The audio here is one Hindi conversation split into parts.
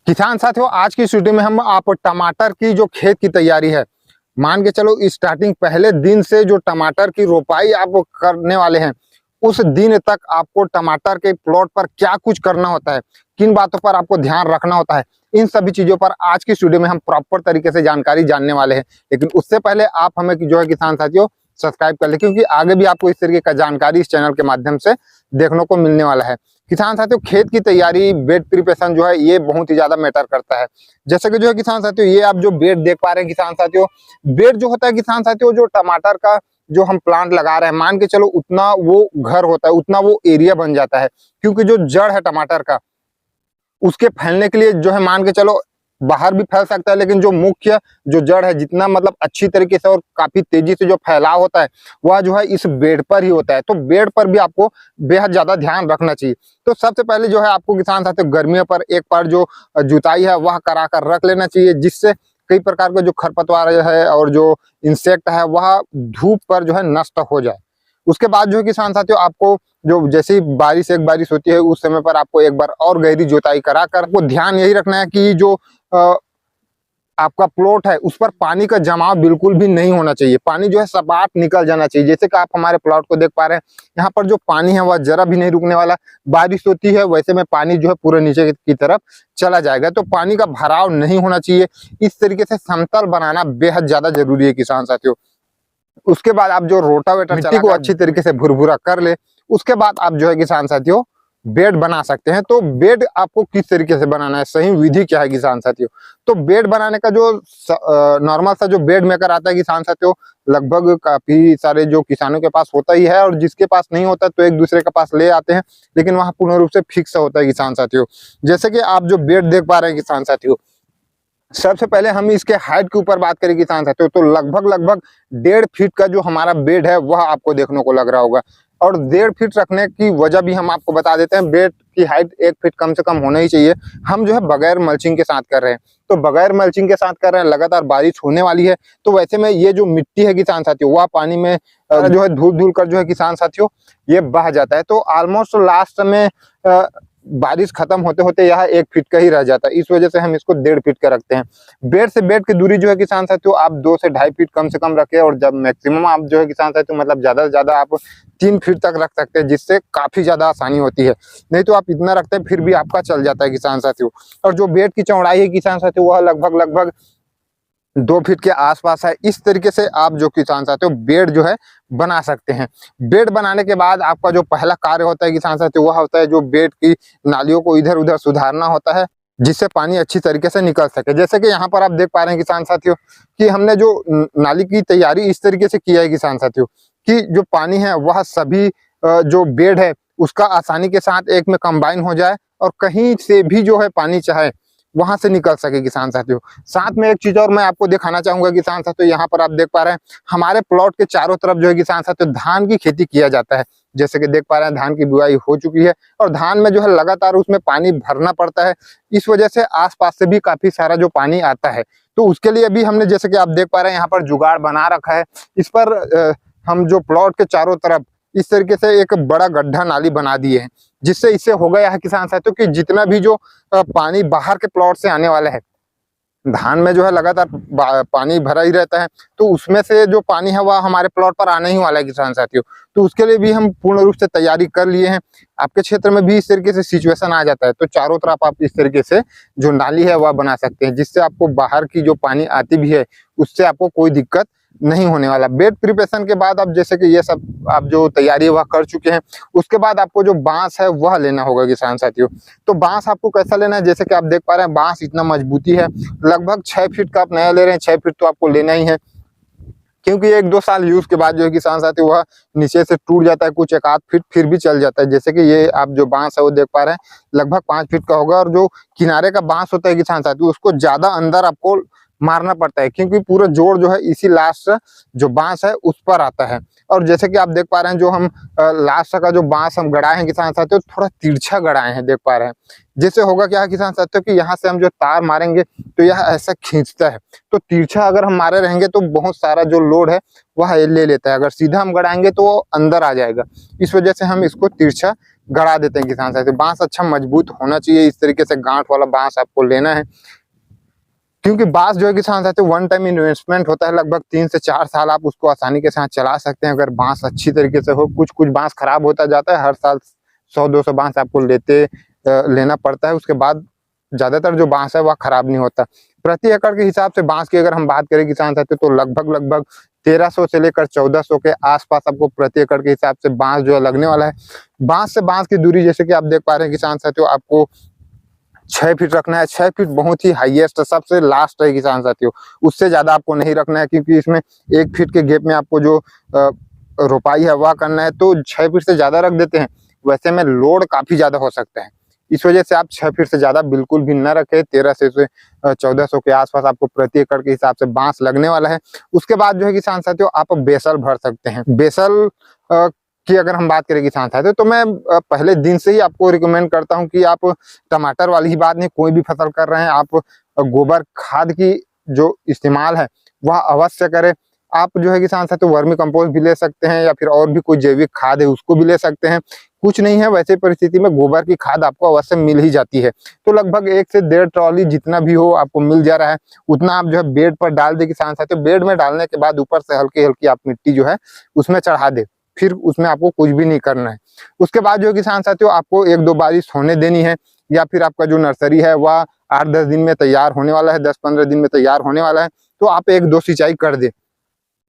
किसान साथियों, आज की इस वीडियो में हम आप टमाटर की जो खेत की तैयारी है, मान के चलो स्टार्टिंग पहले दिन से जो टमाटर की रोपाई आप करने वाले हैं, उस दिन तक आपको टमाटर के प्लॉट पर क्या कुछ करना होता है, किन बातों पर आपको ध्यान रखना होता है, इन सभी चीजों पर आज की वीडियो में हम प्रॉपर तरीके से जानकारी जानने वाले हैं। लेकिन उससे पहले आप हमें जो है किसान साथियों सब्सक्राइब कर ले, क्योंकि आगे भी आपको इस तरीके का जानकारी इस चैनल के माध्यम से देखने को मिलने वाला है। किसान साथियों, खेत की तैयारी, बेड प्रिपरेशन जो है ये बहुत ही ज्यादा मैटर करता है। जैसे कि जो है किसान साथियों, ये आप जो बेड देख पा रहे हैं किसान साथियों, बेड जो होता है किसान साथियों, जो टमाटर का जो हम प्लांट लगा रहे हैं, मान के चलो उतना वो घर होता है, उतना वो एरिया बन जाता है, क्योंकि जो जड़ है टमाटर का, उसके फैलने के लिए जो है मान के चलो बाहर भी फैल सकता है, लेकिन जो मुख्य जो जड़ है, जितना मतलब अच्छी तरीके से और काफी तेजी से जो फैलाव होता है, वह जो है इस बेड पर ही होता है। तो बेड पर भी आपको बेहद ज्यादा ध्यान रखना चाहिए। तो सबसे पहले जो है आपको किसान साथियों गर्मियों पर एक बार जो जुताई है वह करा कर रख लेना चाहिए, जिससे कई प्रकार के जो खरपतवार है और जो इंसेक्ट है वह धूप पर जो है नष्ट हो जाए। उसके बाद जो है किसान साथियों, आपको जो जैसे ही एक बारिश होती है, उस समय पर आपको एक बार और गहरी जुताई कराकर आपको ध्यान यही रखना है कि जो आपका प्लॉट है उस पर पानी का जमाव बिल्कुल भी नहीं होना चाहिए। पानी जो है सपाट निकल जाना चाहिए। जैसे कि आप हमारे प्लॉट को देख पा रहे हैं, यहाँ पर जो पानी है वह जरा भी नहीं रुकने वाला। बारिश होती है वैसे में पानी जो है पूरे नीचे की तरफ चला जाएगा, तो पानी का भराव नहीं होना चाहिए। इस तरीके से समतल बनाना बेहद ज्यादा जरूरी है किसान साथियों। उसके बाद आप जो रोटावेटर मिट्टी को अच्छी तरीके से भुरभुरा कर ले, उसके बाद आप जो है किसान साथियों बेड बना सकते हैं। तो बेड आपको किस तरीके से बनाना है, सही विधि क्या है किसान साथियों? तो बेड बनाने का जो नॉर्मल सा जो बेड मेकर आता है किसान साथियों, लगभग काफी सारे जो किसानों के पास होता ही है, और जिसके पास नहीं होता तो एक दूसरे के पास ले आते हैं, लेकिन वहां पूर्ण रूप से फिक्स होता है किसान साथियों। जैसे कि आप जो बेड देख पा रहे हैं किसान साथियों, सबसे पहले हम इसके हाइट के ऊपर बात करें किसान साथियों, तो लगभग 1.5 फीट का जो हमारा बेड है वह आपको देखने को लग रहा होगा। और 1.5 फीट रखने की वजह भी हम आपको बता देते हैं। बेड की हाइट 1 फीट कम से कम होना ही चाहिए। हम जो है बगैर मल्चिंग के साथ कर रहे हैं, तो बगैर मल्चिंग के साथ कर रहे हैं, लगातार बारिश होने वाली है, तो वैसे में ये जो मिट्टी है किसान साथियों, वह पानी में जो है धुल धुल कर जो है किसान साथियों ये बह जाता है। तो ऑलमोस्ट लास्ट में बारिश खत्म होते होते यह 1 फीट का ही रह जाता है। इस वजह से हम इसको 1.5 फीट का रखते हैं। बेड से बेड की दूरी जो है किसान साथियों आप 2 से 2.5 फीट कम से कम रखें, और जब मैक्सिमम आप जो है किसान साथियों मतलब ज्यादा से ज्यादा आप 3 फीट तक रख सकते हैं, जिससे काफी ज्यादा आसानी होती है। नहीं तो आप इतना रखते हैं फिर भी आपका चल जाता है किसान साथियों। और जो बेड की चौड़ाई है किसान साथियों, वह लगभग 2 फीट के आसपास है। इस तरीके से आप जो किसान साथियों बेड जो है बना सकते हैं। बेड बनाने के बाद आपका जो पहला कार्य होता है किसान साथियों, वह होता है जो बेड की नालियों को इधर उधर सुधारना होता है, जिससे पानी अच्छी तरीके से निकल सके। जैसे कि यहाँ पर आप देख पा रहे हैं किसान साथियों कि हमने जो नाली की तैयारी इस तरीके से किया है किसान साथियों, कि जो पानी है वह सभी जो बेड है उसका आसानी के साथ एक में कंबाइन हो जाए, और कहीं से भी जो है पानी चाहे वहां से निकल सके किसान साथियों। साथ में एक चीज और मैं आपको दिखाना चाहूंगा किसान साथियों, यहाँ पर आप देख पा रहे हैं हमारे प्लॉट के चारों तरफ जो है किसान साथियों धान की खेती किया जाता है। जैसे कि देख पा रहे हैं धान की बुआई हो चुकी है, और धान में जो है लगातार उसमें पानी भरना पड़ता है। इस वजह से आसपास से भी काफी सारा जो पानी आता है, तो उसके लिए भी हमने जैसे कि आप देख पा रहे हैं यहाँ पर जुगाड़ बना रखा है। इस पर हम जो प्लॉट के चारों तरफ इस तरीके से एक बड़ा गड्ढा नाली बना दिए हैं, जिससे इससे हो गया है किसान साथियों कि जितना भी जो पानी बाहर के प्लॉट से आने वाला है, धान में जो है लगातार पानी भरा ही रहता है, तो उसमें से जो पानी है वह हमारे प्लॉट पर आने ही वाला है किसान साथियों। तो उसके लिए भी हम पूर्ण रूप से तैयारी कर लिए हैं। आपके क्षेत्र में भी इस तरीके से सिचुएशन आ जाता है, तो चारों तरफ आप इस तरीके से जो नाली है वह बना सकते हैं, जिससे आपको बाहर की जो पानी आती भी है उससे आपको कोई दिक्कत नहीं होने वाला। बेड प्रिपरेशन के बाद आप जैसे कि ये सब आप जो तैयारी वह कर चुके हैं, उसके बाद आपको जो बांस है वह लेना होगा किसान साथियों। तो बांस आपको कैसा लेना है, जैसे कि आप देख पा रहे हैं बांस इतना मजबूती है, लगभग 6 फीट का आप नया ले रहे हैं, 6 फीट तो आपको लेना ही है, क्योंकि 1-2 साल यूज के बाद जो है किसान साथियों वह नीचे से टूट जाता है, कुछ 1-8 फीट फिर भी चल जाता है। जैसे कि ये आप जो बांस है वो देख पा रहे हैं लगभग 5 फीट का होगा, और जो किनारे का बांस होता है किसान साथियों उसको ज्यादा अंदर आपको मारना पड़ता है, क्योंकि पूरा जोड़ जो है इसी लास्ट जो बांस है उस पर आता है। और जैसे कि आप देख पा रहे हैं जो हम लास्ट का जो बांस हम गड़ाए हैं किसान साथियों, थोड़ा तिरछा गड़ाए हैं, देख पा रहे हैं। जिससे होगा क्या है किसान साथियों कि यहाँ से हम जो तार मारेंगे तो यह ऐसा खींचता है, तो तिरछा अगर हम मारे रहेंगे तो बहुत सारा जो लोड है वह ले लेता है। अगर सीधा हम गड़ाएंगे तो वो अंदर आ जाएगा, इस वजह से हम इसको तिरछा गड़ा देते हैं किसान साथियों। बांस अच्छा मजबूत होना चाहिए, इस तरीके से गांठ वाला बांस आपको लेना है, क्योंकि बांस जो है किसान साथियों वन टाइम इन्वेस्टमेंट होता है। लगभग 3 से 4 साल आप उसको आसानी के साथ चला सकते हैं अगर बांस अच्छी तरीके से हो। कुछ कुछ बांस खराब होता जाता है, हर साल 100-200 बांस आपको लेना पड़ता है, उसके बाद ज्यादातर जो बांस है वह खराब नहीं होता। प्रति एकड़ के हिसाब से बांस की अगर हम बात करें किसान साथियों तो लगभग 1300 से लेकर 1400 के आसपास आपको प्रति एकड़ के हिसाब से बांस जो है लगने वाला है। बांस से बांस की दूरी जैसे कि आप देख पा रहे हैं किसान साथियों, आपको 6 फीट रखना है। 6 फीट बहुत ही हाईएस्ट, सबसे लास्ट है किसान साथियों, उससे ज्यादा आपको नहीं रखना है, क्योंकि इसमें 1 फीट के गैप में आपको जो रोपाई है वह करना है, तो 6 फीट से ज्यादा रख देते हैं। वैसे में लोड काफी ज्यादा हो सकता है, इस वजह से आप 6 फीट से ज्यादा बिल्कुल भी न रखें। 1300 से 1400 के आसपास आपको प्रति एकड़ के हिसाब से बांस लगने वाला है। उसके बाद जो है किसान साथियों आप बेसल भर सकते हैं। बेसल की अगर हम बात करें किसान साथियों तो मैं पहले दिन से ही आपको रिकमेंड करता हूं कि आप टमाटर वाली ही बात नहीं, कोई भी फसल कर रहे हैं आप गोबर खाद की जो इस्तेमाल है वह अवश्य करें। आप जो है किसान साथियों वर्मी कंपोस्ट भी ले सकते हैं, या फिर और भी कोई जैविक खाद है उसको भी ले सकते हैं। कुछ नहीं है वैसे परिस्थिति में गोबर की खाद आपको अवश्य मिल ही जाती है, तो लगभग 1 से 1.5 ट्रॉली जितना भी हो आपको मिल जा रहा है, उतना आप जो है बेड पर डाल दे किसान साथियों। बेड में डालने के बाद ऊपर से हल्की हल्की आप मिट्टी जो है उसमें चढ़ा दे, फिर उसमें आपको कुछ भी नहीं करना है। उसके बाद जो किसान साथियों आपको 1-2 बारिश होने देनी है, या फिर आपका जो नर्सरी है वह 8-10 दिन में तैयार होने वाला है, 10-15 दिन में तैयार होने वाला है, तो आप 1-2 सिंचाई कर दे।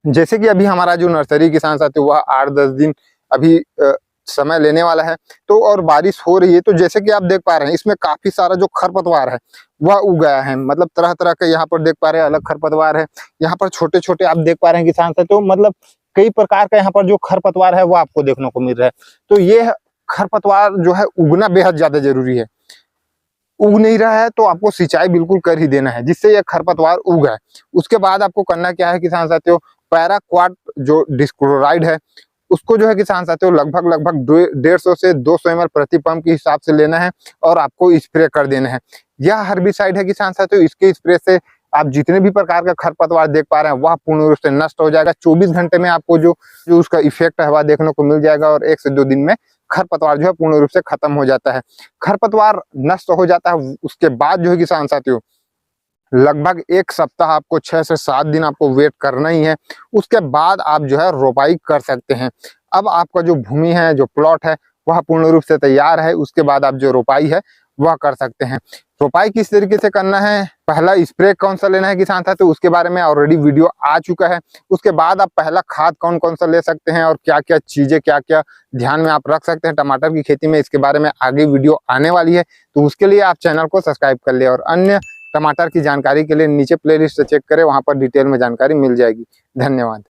जैसे कि अभी हमारा जो नर्सरी किसान साथियों वह 8-10 दिन अभी समय लेने वाला है, तो और बारिश हो रही है, तो जैसे कि आप देख पा रहे हैं इसमें काफी सारा जो खरपतवार है वह उग गया है। मतलब तरह तरह के यहाँ पर देख पा रहे हैं अलग खरपतवार है, यहाँ पर छोटे छोटे आप देख पा रहे हैं किसान साथियों, मतलब कई प्रकार का यहाँ पर जो खरपतवार है वो आपको देखने को मिल रहा है। तो ये खरपतवार जो है उगना बेहद ज्यादा जरूरी है। उग नहीं रहा है तो आपको सिंचाई बिल्कुल कर ही देना है, जिससे ये खरपतवार उग है। उसके बाद आपको करना क्या है किसान साथियों, पैराक्वाट जो डिस्क्लोराइड है उसको जो है किसान साथियों लगभग 150 से 200 ml प्रति पंप के हिसाब से लेना है, और आपको स्प्रे कर देना है। यह हर्बिसाइड है किसान साथियों, इसके स्प्रे से आप जितने भी प्रकार का खरपतवार देख पा रहे हैं वह पूर्ण रूप से नष्ट हो जाएगा। 24 घंटे में आपको जो उसका इफेक्ट है वह देखने को मिल जाएगा, और 1 से 2 दिन में खरपतवार जो है पूर्ण रूप से खत्म हो जाता है। खरपतवार नष्ट हो जाता है, उसके बाद जो है किसान साथियों लगभग 1 सप्ताह आपको 6 से 7 दिन आपको वेट करना ही है। उसके बाद आप जो है रोपाई कर सकते हैं। अब आपका जो भूमि है, जो प्लॉट है वह पूर्ण रूप से तैयार है, उसके बाद आप जो रोपाई है वह कर सकते हैं। रोपाई किस तरीके से करना है, पहला स्प्रे कौन सा लेना है किसान था तो उसके बारे में ऑलरेडी वीडियो आ चुका है। उसके बाद आप पहला खाद कौन कौन सा ले सकते हैं, और क्या क्या चीजें क्या क्या ध्यान में आप रख सकते हैं टमाटर की खेती में, इसके बारे में आगे वीडियो आने वाली है। तो उसके लिए आप चैनल को सब्सक्राइब कर ले, और अन्य टमाटर की जानकारी के लिए नीचे प्लेलिस्ट चेक करें, वहां पर डिटेल में जानकारी मिल जाएगी। धन्यवाद।